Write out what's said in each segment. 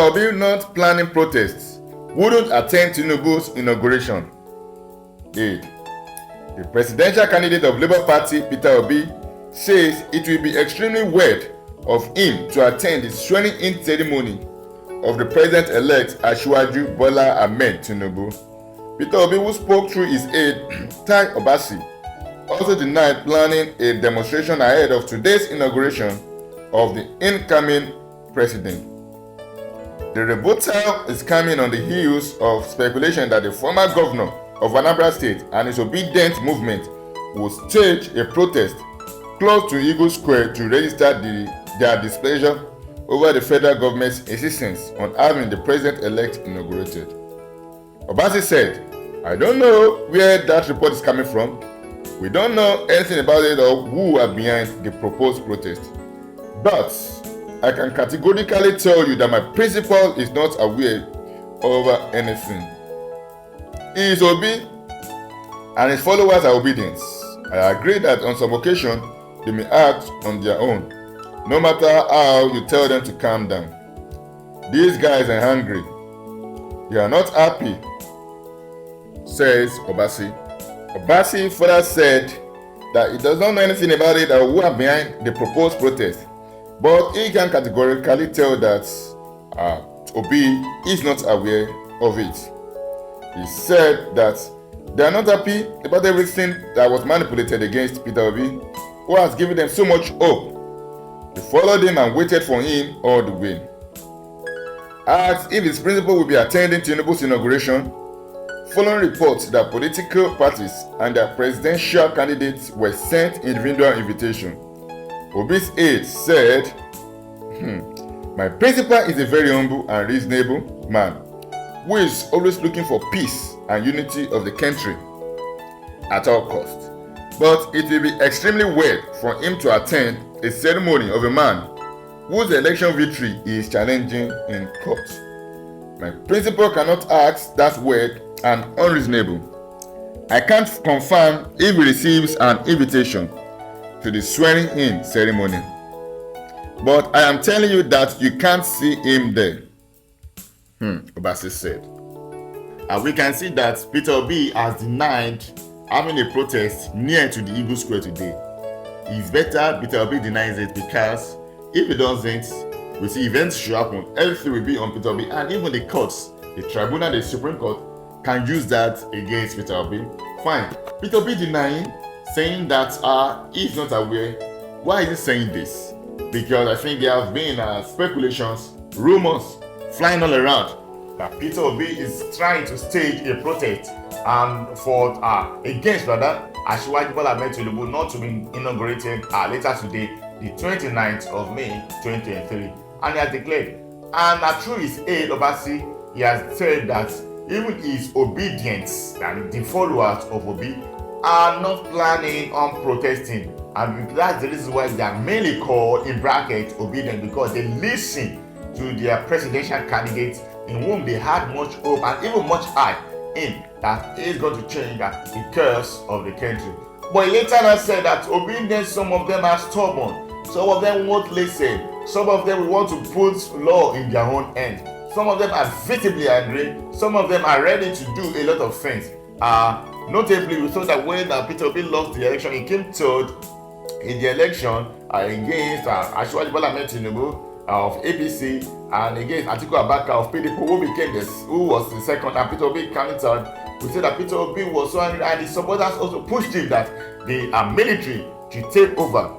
Obi, not planning protests, wouldn't attend Tinubu's inauguration. 8. The presidential candidate of Labour Party, Peter Obi, says it will be extremely weird of him to attend the swearing-in ceremony of the president-elect Asiwaju Bola Ahmed Tinubu. Peter Obi, who spoke through his aide, Tai Obasi, also denied planning a demonstration ahead of today's inauguration of the incoming president. The rebuttal is coming on the heels of speculation that the former governor of Anambra State and his obedient movement will stage a protest close to Eagle Square to register their displeasure over the federal government's insistence on having the president-elect inaugurated. Obasi said, "I don't know where that report is coming from. We don't know anything about it or who are behind the proposed protest. But I can categorically tell you that my principal is not aware over anything. He is Obi and his followers are obedient. I agree that on some occasion they may act on their own, no matter how you tell them to calm down. These guys are hungry. They are not happy," says Obasi. Obasi further said that he does not know anything about it or who are behind the proposed protest, but he can categorically tell that Obi is not aware of it. He said that they are not happy about everything that was manipulated against Peter Obi, who has given them so much hope. They followed him and waited for him all the way. Asked if his principal will be attending Tinubu's inauguration, following reports that political parties and their presidential candidates were sent individual invitations, Obi's aide said, "My principal is a very humble and reasonable man who is always looking for peace and unity of the country at all costs. But it will be extremely weird for him to attend a ceremony of a man whose election victory he is challenging in court. My principal cannot act that weird and unreasonable. I can't confirm if he receives an invitation to the swearing-in ceremony, but I am telling you that you can't see him there," Obasi said. And we can see that Peter Obi has denied having a protest near to the Eagle Square today. It's better Peter Obi denies it, because if he doesn't, we see events should happen. Everything will be on Peter Obi, and even the courts, the tribunal, the Supreme Court, can use that against Peter Obi. Fine. Peter Obi denying, saying that he's not aware. Why is he saying this? Because I think there have been speculations, rumors flying all around that Peter Obi is trying to stage a protest against Asiwaju Bola Ahmed Tinubu not to be inaugurated later today, the 29th of May 2023. And he has declared, and through his aide Obasi, he has said that even his obedience and the followers of Obi are not planning on protesting, and that's the reason why they are mainly called in brackets obedient, because they listen to their presidential candidates in whom they had much hope and even much eye in that is going to change the course of the country. But he later on said that obedience, some of them are stubborn, some of them won't listen, some of them will want to put law in their own hand, some of them are visibly angry, some of them are ready to do a lot of things. Notably, we saw that when Peter Obi lost the election, he came third in the election against Asiwaju Bola Ahmed Tinubu of APC and against Atiku Abubakar of PDP, who was the second, and Peter Obi came third. We said that Peter Obi was so angry, and his supporters also pushed him that the military should take over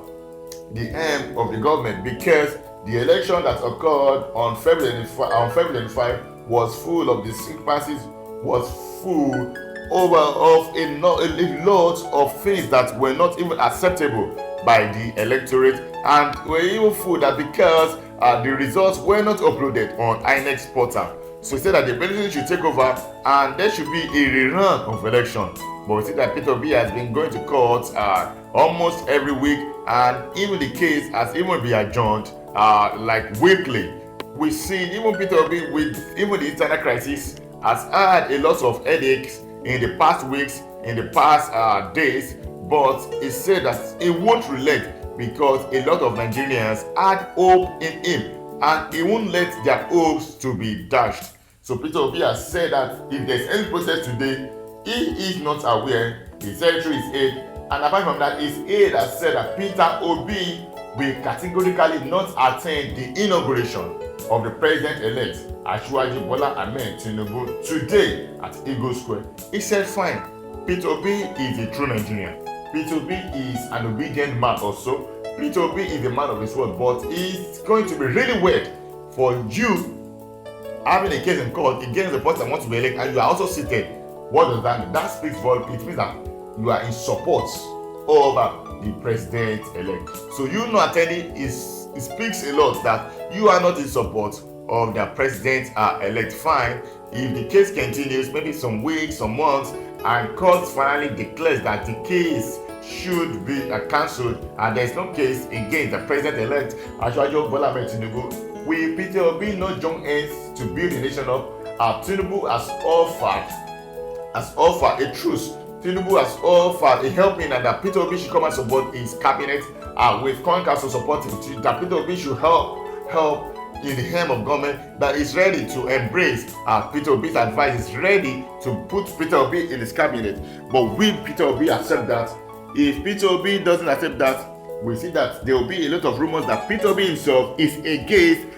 the aim of the government, because the election that occurred on February 25 was full of discrepancies, was full of a lot of things that were not even acceptable by the electorate, and were even full that because the results were not uploaded on INEC's portal. So he said that the military should take over and there should be a rerun of election. But we see that Peter Obi has been going to court almost every week, and even the case has even been adjourned like weekly. We see even Peter Obi, with even the internal crisis, has had a lot of headaches in the past weeks, in the past days, but he said that he won't relent because a lot of Nigerians had hope in him and he won't let their hopes to be dashed. So Peter Obi has said that if there's any protest today, he is not aware. His secretary is aide, and apart from that, his aide has said that Peter Obi will categorically not attend the inauguration of the president-elect Asiwaju Bola Ahmed Tinubu today at Eagle Square. He said, fine, Peter Obi is a true Nigerian. Peter Obi is an obedient man also. Peter Obi is a man of his word, but it's going to be really weird for you having a case in court against the person that wants to be elected and you are also seated. What does that mean? That speaks volume. It means that you are in support over the president-elect. So you not attending it speaks a lot that you are not in support of the president-elect. Fine. If the case continues, maybe some weeks, some months, and court finally declares that the case should be cancelled and there is no case against the president-elect Asiwaju Bola Ahmed Tinubu, will Peter Obi not join hands to build the nation up? Tinubu has offered a truce. Tinubu has offered a helping and that Peter Obi should come and support his cabinet with current council supporting that Peter Obi should help in the helm of government that is ready to embrace Peter Obi's advice, is ready to put Peter Obi in his cabinet. But will Peter Obi accept that? If Peter Obi doesn't accept that, we see that there will be a lot of rumors that Peter Obi himself is against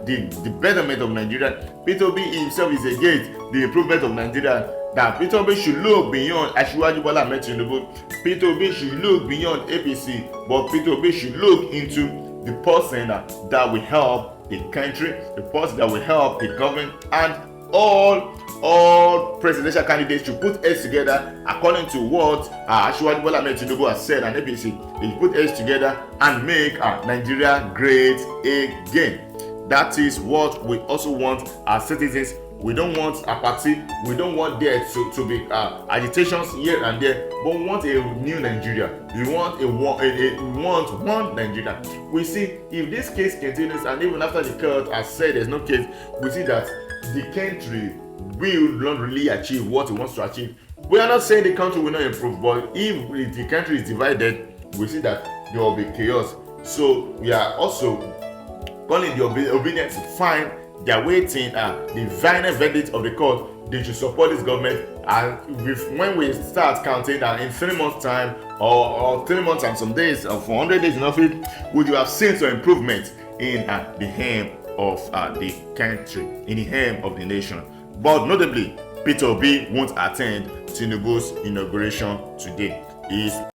the betterment of Nigeria. Peter Obi himself is against the improvement of Nigeria. That Peter Obi should look beyond Asiwaju Bola Ahmed Tinubu. Peter Obi should look beyond APC, but Peter Obi should look into the person that will help the country, the person that will help the government, and all presidential candidates should put heads together according to what Asiwaju Bola Ahmed Tinubu has said, and APC. They put heads together and make Nigeria great again. That is what we also want as citizens. We don't want apathy. We don't want there to be agitations here and there. But we want a new Nigeria. We want one Nigeria. We see if this case continues, and even after the court has said there's no case, we see that the country will not really achieve what it wants to achieve. We are not saying the country will not improve, but if the country is divided, we see that there will be chaos. So we are also calling the obedience to find. They are waiting the final verdict of the court. They should support this government, and when we start counting in 3 months time or 3 months and some days or 400 days in office, would you have seen some improvement in the helm of the country, in the helm of the nation? But notably, Peter Obi won't attend Tinubu's inauguration today.